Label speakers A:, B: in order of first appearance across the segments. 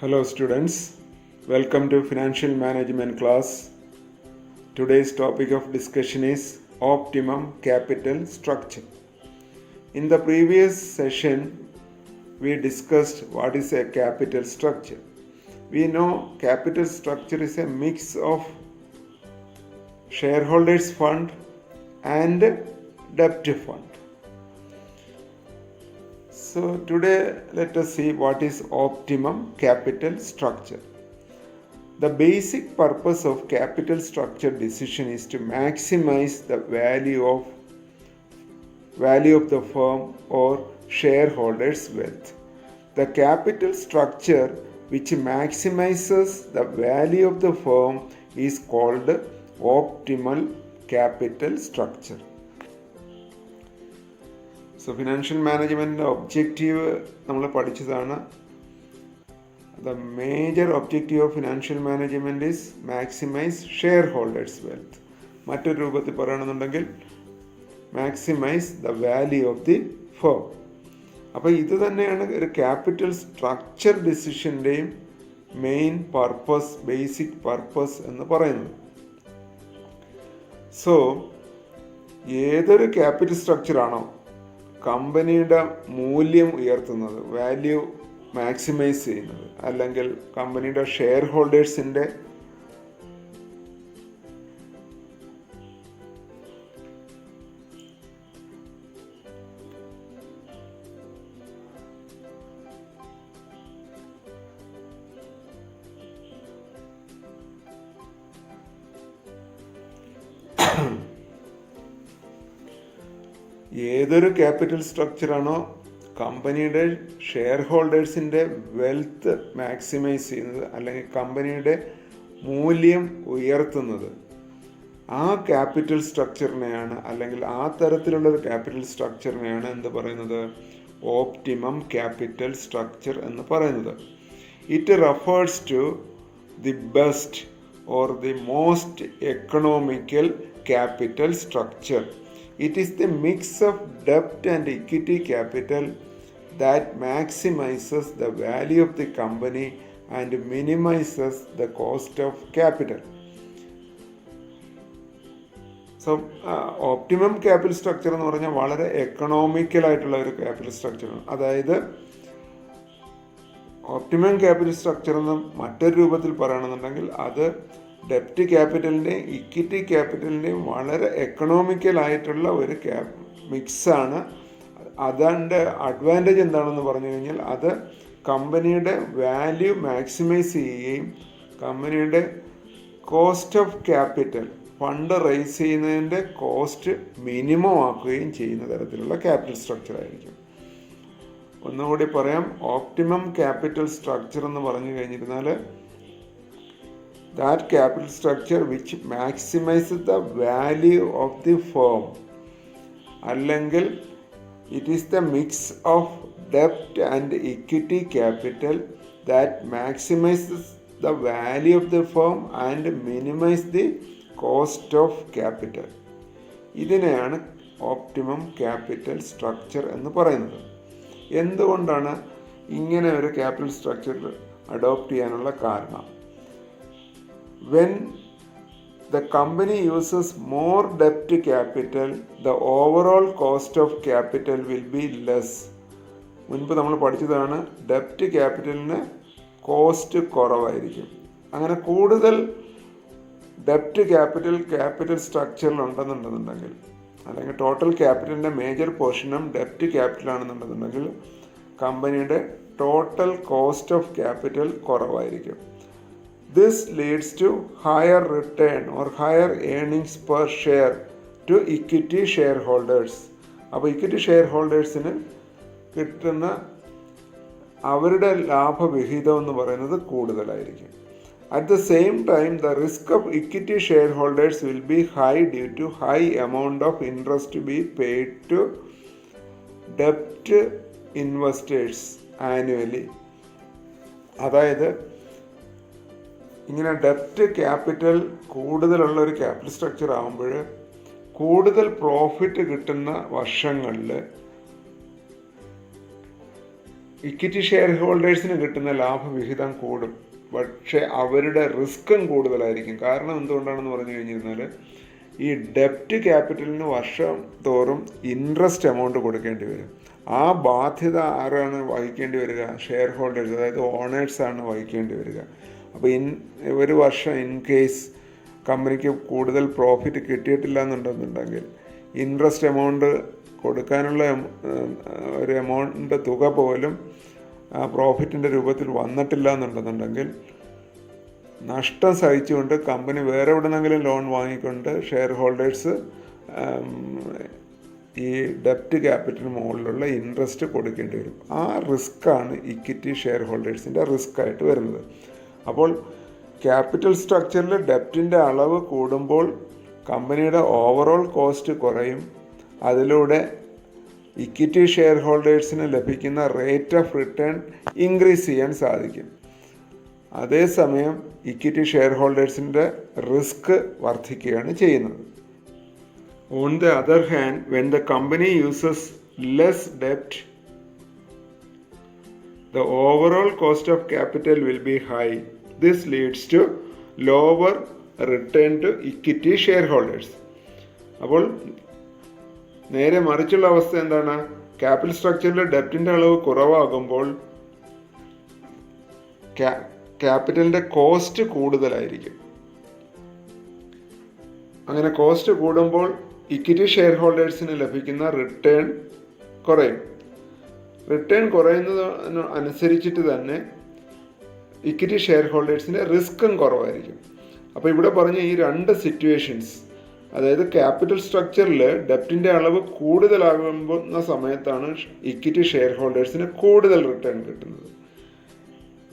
A: Hello students, welcome to Financial Management class. Today's topic of discussion is optimum capital structure. In the previous session, we discussed what is a capital structure. We know capital structure is a mix of shareholders fund and debt fund. So today let us see what is optimum capital structure. The basic purpose of capital structure decision is to maximize the value of the firm or shareholders' wealth. The capital structure which maximizes the value of the firm is called optimal capital structure. So financial മാനേജ്മെൻറ്റിൻ്റെ objective നമ്മൾ പഠിച്ചതാണ്. The major objective of financial management is maximise share holders wealth. മറ്റൊരു രൂപത്തിൽ പറയുകയാണെന്നുണ്ടെങ്കിൽ maximise the value of the firm. അപ്പോൾ ഇത് തന്നെയാണ് ഒരു ക്യാപിറ്റൽ സ്ട്രക്ചർ ഡിസിഷൻ്റെയും മെയിൻ പർപ്പസ്, ബേസിക് പർപ്പസ് എന്ന് പറയുന്നത്. സോ ഏതൊരു ക്യാപിറ്റൽ സ്ട്രക്ചറാണോ കമ്പനിയുടെ മൂല്യം ഉയർത്തുന്നത്, വാല്യൂ മാക്സിമൈസ് ചെയ്യുന്നത്, അല്ലെങ്കിൽ കമ്പനിയുടെ ഷെയർ ഹോൾഡേഴ്സിൻ്റെ ഏതൊരു ക്യാപിറ്റൽ സ്ട്രക്ചറാണോ കമ്പനിയുടെ ഷെയർ ഹോൾഡേഴ്സിൻ്റെ വെൽത്ത് മാക്സിമൈസ് ചെയ്യുന്നത്, അല്ലെങ്കിൽ കമ്പനിയുടെ മൂല്യം ഉയർത്തുന്നത്, ആ ക്യാപിറ്റൽ സ്ട്രക്ചറിനെയാണ്, അല്ലെങ്കിൽ ആ തരത്തിലുള്ളൊരു ക്യാപിറ്റൽ സ്ട്രക്ചറിനെയാണ് എന്ത് പറയുന്നത്, ഓപ്റ്റിമം ക്യാപിറ്റൽ സ്ട്രക്ചർ എന്ന് പറയുന്നത്. It refers to the best or the most economical capital structure. It is the mix of debt and equity capital that maximizes the value of the company and minimizes the cost of capital. So, optimum capital structure എന്ന് പറഞ്ഞാൽ വളരെ എക്കണോമിക്കലായിട്ടുള്ള ഒരു capital സ്ട്രക്ചറാണ്. അതായത് optimum capital structure എന്ന് മറ്റൊരു രൂപത്തിൽ പറയുകയാണെന്നുണ്ടെങ്കിൽ അത് ഡെപ്റ്റ് ക്യാപിറ്റലിൻ്റെയും ഇക്വിറ്റി ക്യാപിറ്റലിൻ്റെയും വളരെ എക്കണോമിക്കലായിട്ടുള്ള ഒരു മിക്സാണ്. അതിൻ്റെ അഡ്വാൻറ്റേജ് എന്താണെന്ന് പറഞ്ഞു കഴിഞ്ഞാൽ അത് കമ്പനിയുടെ വാല്യൂ മാക്സിമൈസ് ചെയ്യുകയും കമ്പനിയുടെ cost of capital, fund raise ചെയ്യുന്നതിൻ്റെ കോസ്റ്റ് മിനിമം ആക്കുകയും ചെയ്യുന്ന തരത്തിലുള്ള ക്യാപിറ്റൽ സ്ട്രക്ചർ ആയിരിക്കും. ഒന്നുകൂടി പറയാം, ഓപ്റ്റിമം ക്യാപിറ്റൽ സ്ട്രക്ചർ എന്ന് പറഞ്ഞു കഴിഞ്ഞിരുന്നാൽ that capital structure which maximizes the value of the firm, അല്ലെങ്കിൽ it is the mix of debt and equity capital that maximizes the value of the firm and minimize the cost of capital. ഇതിനെയാണ് optimum capital structure എന്ന് പറയുന്നത്. എന്തുകൊണ്ടാണ് ഇങ്ങനെ ഒരു capital structure adopt ചെയ്യാനുള്ള കാരണം? When the company uses more debt capital, the overall cost of capital will be less. മുൻപ് നമ്മൾ പഠിച്ചതാണ്, ഡെപ്റ്റ് ക്യാപിറ്റലിന് കോസ്റ്റ് കുറവായിരിക്കും. അങ്ങനെ കൂടുതൽ ഡെപ്റ്റ് ക്യാപിറ്റൽ സ്ട്രക്ചറിൽ ഉണ്ടെന്നുണ്ടെന്നുണ്ടെങ്കിൽ, അല്ലെങ്കിൽ ടോട്ടൽ ക്യാപിറ്റലിൻ്റെ മേജർ പോർഷനും ഡെപ്റ്റ് ക്യാപിറ്റൽ ആണെന്നുണ്ടെന്നുണ്ടെങ്കിൽ കമ്പനിയുടെ ടോട്ടൽ കോസ്റ്റ് ഓഫ് ക്യാപിറ്റൽ കുറവായിരിക്കും. This leads to higher return or higher earnings per share to equity shareholders. അപ്പോൾ ഇക്വിറ്റി ഷെയർ ഹോൾഡേഴ്സിന് കിട്ടുന്ന അവരുടെ ലാഭവിഹിതം എന്ന് പറയുന്നത് കൂടുതലായിരിക്കും. At the same time, the risk of equity shareholders will be high due to high amount of interest to be paid to debt investors annually. അതായത് ഇങ്ങനെ ഡെപ്റ്റ് capital കൂടുതലുള്ള ഒരു ക്യാപിറ്റൽ സ്ട്രക്ചർ ആകുമ്പോൾ കൂടുതൽ പ്രോഫിറ്റ് കിട്ടുന്ന വർഷങ്ങളിൽ ഇക്വിറ്റി ഷെയർ ഹോൾഡേഴ്സിന് കിട്ടുന്ന ലാഭവിഹിതം കൂടും, പക്ഷേ അവരുടെ റിസ്ക്കും കൂടുതലായിരിക്കും. കാരണം എന്തുകൊണ്ടാണെന്ന് പറഞ്ഞു കഴിഞ്ഞിരുന്നാൽ, ഈ ഡെപ്റ്റ് ക്യാപിറ്റലിന് വർഷം തോറും ഇൻട്രസ്റ്റ് എമൗണ്ട് കൊടുക്കേണ്ടി വരും. ആ ബാധ്യത ആരാണ് വഹിക്കേണ്ടി വരിക? ഷെയർ ഹോൾഡേഴ്സ്, അതായത് ഓണേഴ്സാണ് വഹിക്കേണ്ടി വരിക. അപ്പോൾ ഒരു വർഷം ഇൻ കേസ് കമ്പനിക്ക് കൂടുതൽ പ്രോഫിറ്റ് കിട്ടിയിട്ടില്ല എന്നുണ്ടെന്നുണ്ടെങ്കിൽ, ഇൻട്രസ്റ്റ് എമൗണ്ട് കൊടുക്കാനുള്ള ഒരു എമൗണ്ട് തുക പോലും പ്രോഫിറ്റിൻ്റെ രൂപത്തിൽ വന്നിട്ടില്ല എന്നുണ്ടെന്നുണ്ടെങ്കിൽ, നഷ്ടം സഹിച്ചുകൊണ്ട് കമ്പനി വേറെ എവിടെ നിന്നെങ്കിലും ലോൺ വാങ്ങിക്കൊണ്ട് ഷെയർ ഹോൾഡേഴ്സ് ഈ ഡെപ്റ്റ് ക്യാപിറ്റലിന് മുകളിലുള്ള ഇൻട്രസ്റ്റ് കൊടുക്കേണ്ടി വരും. ആ റിസ്ക്കാണ് ഇക്വിറ്റി ഷെയർ ഹോൾഡേഴ്സിൻ്റെ റിസ്ക് ആയിട്ട് വരുന്നത്. അപ്പോൾ ക്യാപിറ്റൽ സ്ട്രക്ചറിൽ ഡെപ്റ്റിൻ്റെ അളവ് കൂടുമ്പോൾ കമ്പനിയുടെ ഓവറോൾ കോസ്റ്റ് കുറയും. അതിലൂടെ ഇക്വിറ്റി ഷെയർ ഹോൾഡേഴ്സിന് ലഭിക്കുന്ന റേറ്റ് ഓഫ് റിട്ടേൺ ഇൻക്രീസ് ചെയ്യാൻ സാധിക്കും. അതേസമയം ഇക്വിറ്റി ഷെയർ ഹോൾഡേഴ്സിൻ്റെ റിസ്ക് വർദ്ധിക്കുകയാണ് ചെയ്യുന്നത്. On the other hand, when the company uses less debt, the overall cost of capital will be high. This leads to lower return to equity shareholders. അപ്പോൾ നേരെ മറിച്ചുള്ള അവസ്ഥ എന്താണ്? Capital സ്ട്രക്ചറിൽ ഡെപ്റ്റിൻ്റെ അളവ് കുറവാകുമ്പോൾ ക്യാപിറ്റലിൻ്റെ കോസ്റ്റ് കൂടുതലായിരിക്കും. അങ്ങനെ കോസ്റ്റ് കൂടുമ്പോൾ ഇക്വിറ്റി ഷെയർ ഹോൾഡേഴ്സിന് ലഭിക്കുന്ന റിട്ടേൺ കുറയും. റിട്ടേൺ കുറയുന്നതിന് അനുസരിച്ചിട്ട് തന്നെ ഇക്വിറ്റി ഷെയർ ഹോൾഡേഴ്സിൻ്റെ റിസ്ക്കും കുറവായിരിക്കും. അപ്പോൾ ഇവിടെ പറഞ്ഞ ഈ രണ്ട് സിറ്റുവേഷൻസ്, അതായത് ക്യാപിറ്റൽ സ്ട്രക്ചറിൽ ഡെപ്റ്റിൻ്റെ അളവ് കൂടുതലാകുന്ന സമയത്താണ് ഇക്വിറ്റി ഷെയർ ഹോൾഡേഴ്സിന് കൂടുതൽ റിട്ടേൺ കിട്ടുന്നത്.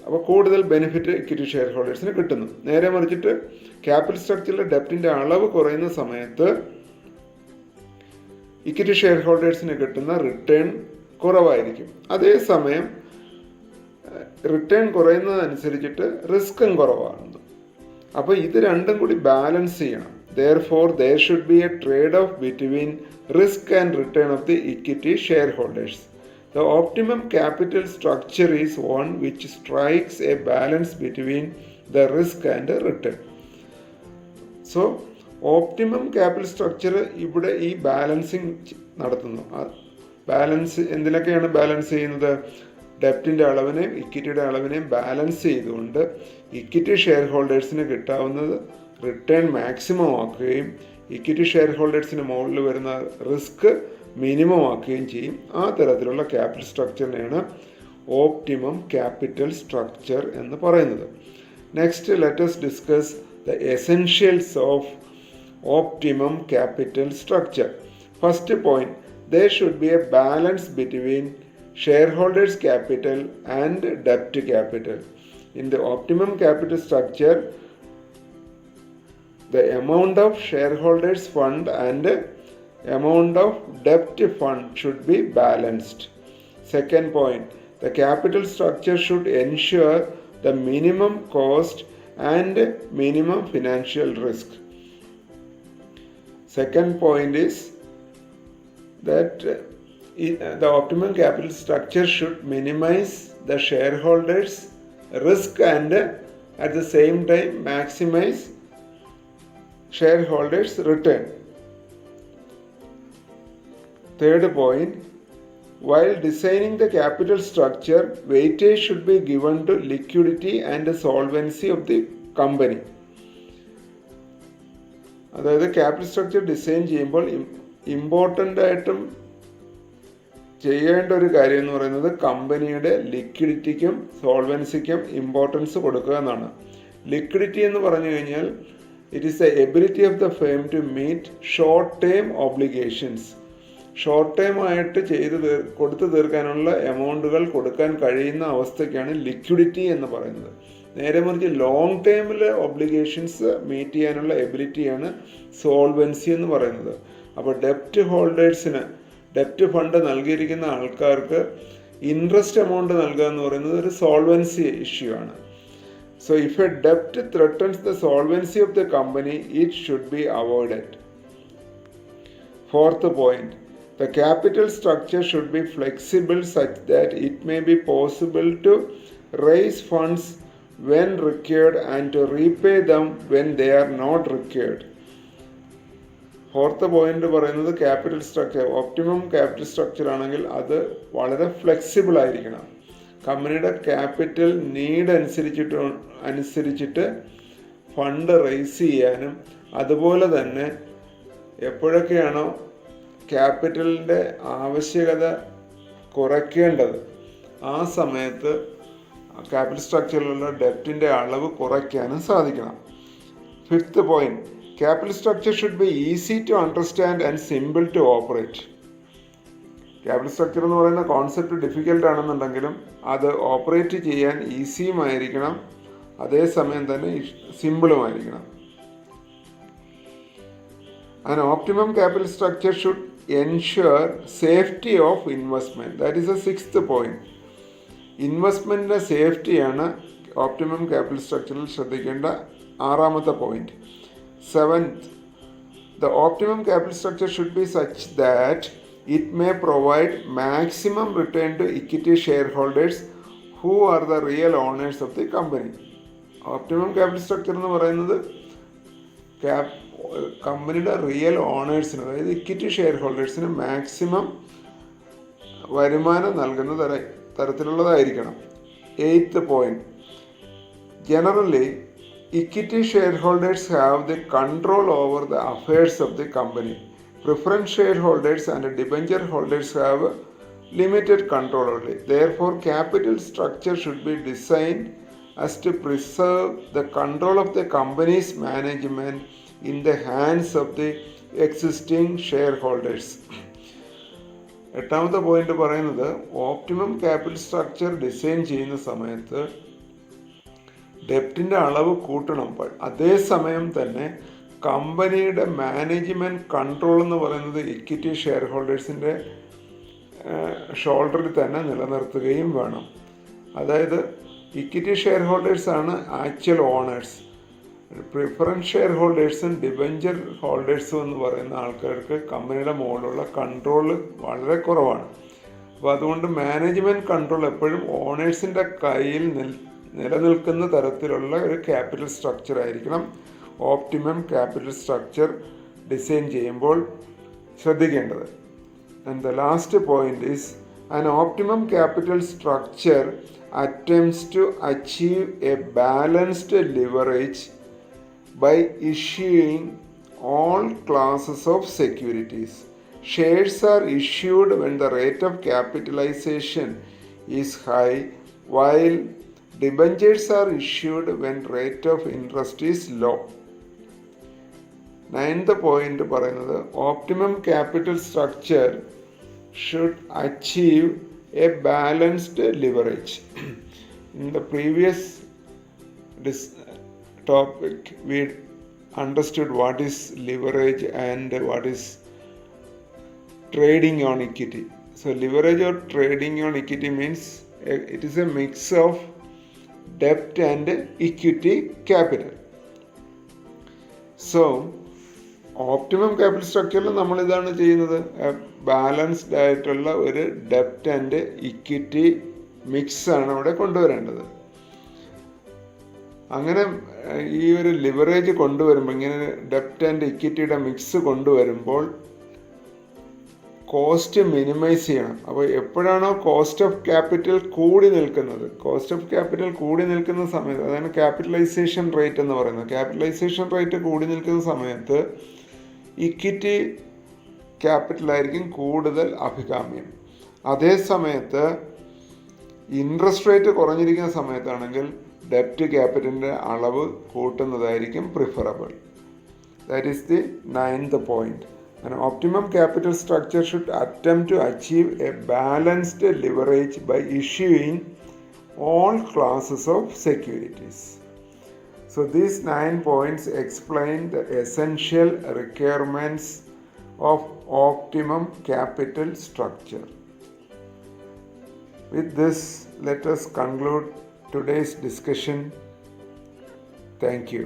A: അപ്പോൾ കൂടുതൽ ബെനിഫിറ്റ് ഇക്വിറ്റി ഷെയർ ഹോൾഡേഴ്സിന് കിട്ടുന്നു. നേരെ മറിച്ചിട്ട് ക്യാപിറ്റൽ സ്ട്രക്ചറിൽ ഡെപ്റ്റിൻ്റെ അളവ് കുറയുന്ന സമയത്ത് ഇക്വിറ്റി ഷെയർ ഹോൾഡേഴ്സിന് കിട്ടുന്ന റിട്ടേൺ കുറവായിരിക്കും. അതേസമയം റിട്ടേൺ കുറയുന്നതനുസരിച്ചിട്ട് റിസ്ക്കും കുറവാണ്. അപ്പോൾ ഇത് രണ്ടും കൂടി ബാലൻസ് ചെയ്യണം. Therefore, there should be a trade-off between risk and return of the equity shareholders. The optimum capital structure is one which strikes a balance between the risk and the return. So, optimum capital structure ഇവിടെ ഈ balancing നടത്തുന്നു. Balance എന്തിനൊക്കെയാണ് balance ചെയ്യുന്നത്? ഡെപ്റ്റിൻ്റെ അളവിനെയും ഇക്വിറ്റിയുടെ അളവിനെയും balance ചെയ്തുകൊണ്ട് equity share ഹോൾഡേഴ്സിന് കിട്ടാവുന്നത് return maximum ആക്കുകയും equity share ഹോൾഡേഴ്സിന് മുകളിൽ വരുന്ന risk minimum ആക്കുകയും ചെയ്യും. ആ തരത്തിലുള്ള ക്യാപിറ്റൽ സ്ട്രക്ചറിനെയാണ് ഓപ്റ്റിമം ക്യാപിറ്റൽ സ്ട്രക്ചർ എന്ന് പറയുന്നത്. Next let us discuss the essentials of optimum capital structure. First point, there should be a balance between shareholders capital and debt capital. In the optimum capital structure, the amount of shareholders fund and amount of debt fund should be balanced. Second point, the capital structure should ensure the minimum cost and minimum financial risk. Second point is that the optimal capital structure should minimize the shareholders risk and at the same time maximize shareholders return. Third point, while designing the capital structure, weightage should be given to liquidity and solvency of the company. അതായത് capital structure design ചെയ്യുമ്പോൾ important ആയിട്ടും ചെയ്യേണ്ട ഒരു കാര്യം എന്ന് പറയുന്നത് കമ്പനിയുടെ ലിക്വിഡിറ്റിക്കും സോൾവൻസിക്കും importance കൊടുക്കുക എന്നാണ്. ലിക്വിഡിറ്റി എന്ന് പറഞ്ഞു കഴിഞ്ഞാൽ it is the ability of the firm to meet short term obligations. Short term ആയിട്ട് കൊടുത്തു തീർക്കാനുള്ള എമൗണ്ടുകൾ കൊടുക്കാൻ കഴിയുന്ന അവസ്ഥയ്ക്കാണ് ലിക്വിഡിറ്റി എന്ന് പറയുന്നത്. നേരെ മറിച്ച് ലോങ് ടേമിൽ ഒബ്ലിഗേഷൻസ് മീറ്റ് ചെയ്യാനുള്ള എബിലിറ്റിയാണ് സോൾവൻസി എന്ന് പറയുന്നത്. അപ്പോൾ ഡെപ്റ്റ് ഹോൾഡേഴ്സിന്, ഡെപ്റ്റ് ഫണ്ട് നൽകിയിരിക്കുന്ന ആൾക്കാർക്ക് ഇൻട്രസ്റ്റ് എമൗണ്ട് നൽകുക എന്ന് പറയുന്നത് ഒരു സോൾവൻസി ഇഷ്യൂ ആണ്. So if a debt threatens the solvency of the company, it should be avoided. Fourth point, The capital structure should be flexible such that it may be possible to raise funds when required and to repay them when they are not required. Fourth point പറയുന്നത് capital structure, optimum capital structure ആണെങ്കിൽ അത് വളരെ flexible ആയിരിക്കണം. കമ്പനിയുടെ capital need അനുസരിച്ചിട്ട് fund raise ചെയ്യാനും അതുപോലെ തന്നെ എപ്പോഴൊക്കെയാണോ ക്യാപിറ്റലിൻ്റെ ആവശ്യകത കുറയ്ക്കേണ്ടത് ആ സമയത്ത് ക്യാപിറ്റൽ സ്ട്രക്ചറിലുള്ള ഡെപ്റ്റിൻ്റെ അളവ് കുറയ്ക്കാനും സാധിക്കണം. Fifth point, capital structure should be easy to understand and simple to operate. Capital structure എന്ന് പറയുന്ന കോൺസെപ്റ്റ് ഡിഫിക്കൽട്ട് ആണെന്നുണ്ടെങ്കിലും അത് ഓപ്പറേറ്റ് ചെയ്യാൻ ഈസിയുമായിരിക്കണം, അതേസമയം തന്നെ സിമ്പിളുമായിരിക്കണം. An optimum capital structure should ensure safety of investment. That is the sixth point. ഇൻവെസ്റ്റ്മെൻറ്റിൻ്റെ സേഫ്റ്റിയാണ് optimum capital സ്ട്രക്ചറിൽ ശ്രദ്ധിക്കേണ്ട ആറാമത്തെ point. Seventh, the optimum capital structure should be such that it may provide maximum return to equity shareholders who are the real owners of the company. Optimum capital structure എന്ന് പറയുന്നത് കമ്പനിയുടെ real ഓണേഴ്സിന്, അതായത് equity share ഹോൾഡേഴ്സിന് maximum വരുമാനം നൽകുന്ന തരത്തിലുള്ളതായിരിക്കണം. Eighth point, generally equity shareholders have the control over the affairs of the company. Preference shareholders and debenture holders have limited control only. Therefore, capital structure should be designed as to preserve the control of the company's management in the hands of the existing shareholders. എട്ടാമത്തെ point പറയുന്നത് optimum capital structure design ചെയ്യുന്ന സമയത്ത് ഡെപ്റ്റിൻ്റെ അളവ് കൂട്ടണം. അതേസമയം തന്നെ കമ്പനിയുടെ management control എന്ന് പറയുന്നത് ഇക്വിറ്റി ഷെയർ ഹോൾഡേഴ്സിൻ്റെ ഷോൾഡറിൽ തന്നെ നിലനിർത്തുകയും വേണം. അതായത് ഇക്വിറ്റി ഷെയർ ഹോൾഡേഴ്സാണ് ആക്ച്വൽ ഓണേഴ്സ്. പ്രിഫറൻസ് ഷെയർ ഹോൾഡേഴ്സും ഡിബഞ്ചർ ഹോൾഡേഴ്സും എന്ന് പറയുന്ന ആൾക്കാർക്ക് കമ്പനിയുടെ മുകളിലുള്ള കൺട്രോൾ വളരെ കുറവാണ്. അപ്പോൾ അതുകൊണ്ട് മാനേജ്മെൻറ്റ് കൺട്രോൾ എപ്പോഴും ഓണേഴ്സിൻ്റെ കയ്യിൽ നിലനിൽക്കുന്ന തരത്തിലുള്ള ഒരു ക്യാപിറ്റൽ സ്ട്രക്ചർ ആയിരിക്കണം ഓപ്റ്റിമം ക്യാപിറ്റൽ സ്ട്രക്ചർ ഡിസൈൻ ചെയ്യുമ്പോൾ ശ്രദ്ധിക്കേണ്ടത്. And the last point is an optimum capital structure attempts to achieve a balanced leverage by issuing all classes of securities. Shares are issued when the rate of capitalization is high, while debentures are issued when rate of interest is low. Ninth point പറയുന്നത് optimum capital structure should achieve a balanced leverage. In the previous topic we understood what is leverage and what is trading on equity. So leverage or trading on equity means it is a mix of debt and equity capital. So optimum capital സ്ട്രക്ചറിൽ നമ്മളിതാണ് ചെയ്യുന്നത്, balanced ആയിട്ടുള്ള ഒരു ഡെപ്റ്റ് and equity മിക്സാണ് അവിടെ കൊണ്ടുവരേണ്ടത്. അങ്ങനെ ഈ ഒരു ലിവറേജ് കൊണ്ടുവരുമ്പോൾ, ഇങ്ങനെ ഡെപ്റ്റ് ആൻഡ് ഇക്വിറ്റിയുടെ മിക്സ് കൊണ്ടുവരുമ്പോൾ കോസ്റ്റ് മിനിമൈസ് ചെയ്യണം. അപ്പോൾ എപ്പോഴാണോ കോസ്റ്റ് ഓഫ് ക്യാപിറ്റൽ കൂടി നിൽക്കുന്നത്, സമയത്ത്, അതാണ് ക്യാപിറ്റലൈസേഷൻ റേറ്റ് എന്ന് പറയുന്നത്. ക്യാപിറ്റലൈസേഷൻ റേറ്റ് കൂടി നിൽക്കുന്ന സമയത്ത് ഇക്വിറ്റി ക്യാപിറ്റലായിരിക്കും കൂടുതൽ അഭികാമ്യം. അതേ സമയത്ത് ഇൻട്രസ്റ്റ് റേറ്റ് കുറഞ്ഞിരിക്കുന്ന സമയത്താണെങ്കിൽ ഡെപ്റ്റ് ക്യാപിറ്റലിൻ്റെ അളവ് കൂട്ടുന്നതായിരിക്കും preferable. That is the 9th point. An optimum capital structure should attempt to achieve a balanced leverage by issuing all classes of securities. So these 9 points explain the essential requirements of optimum capital structure. With this, let us conclude today's discussion. Thank you.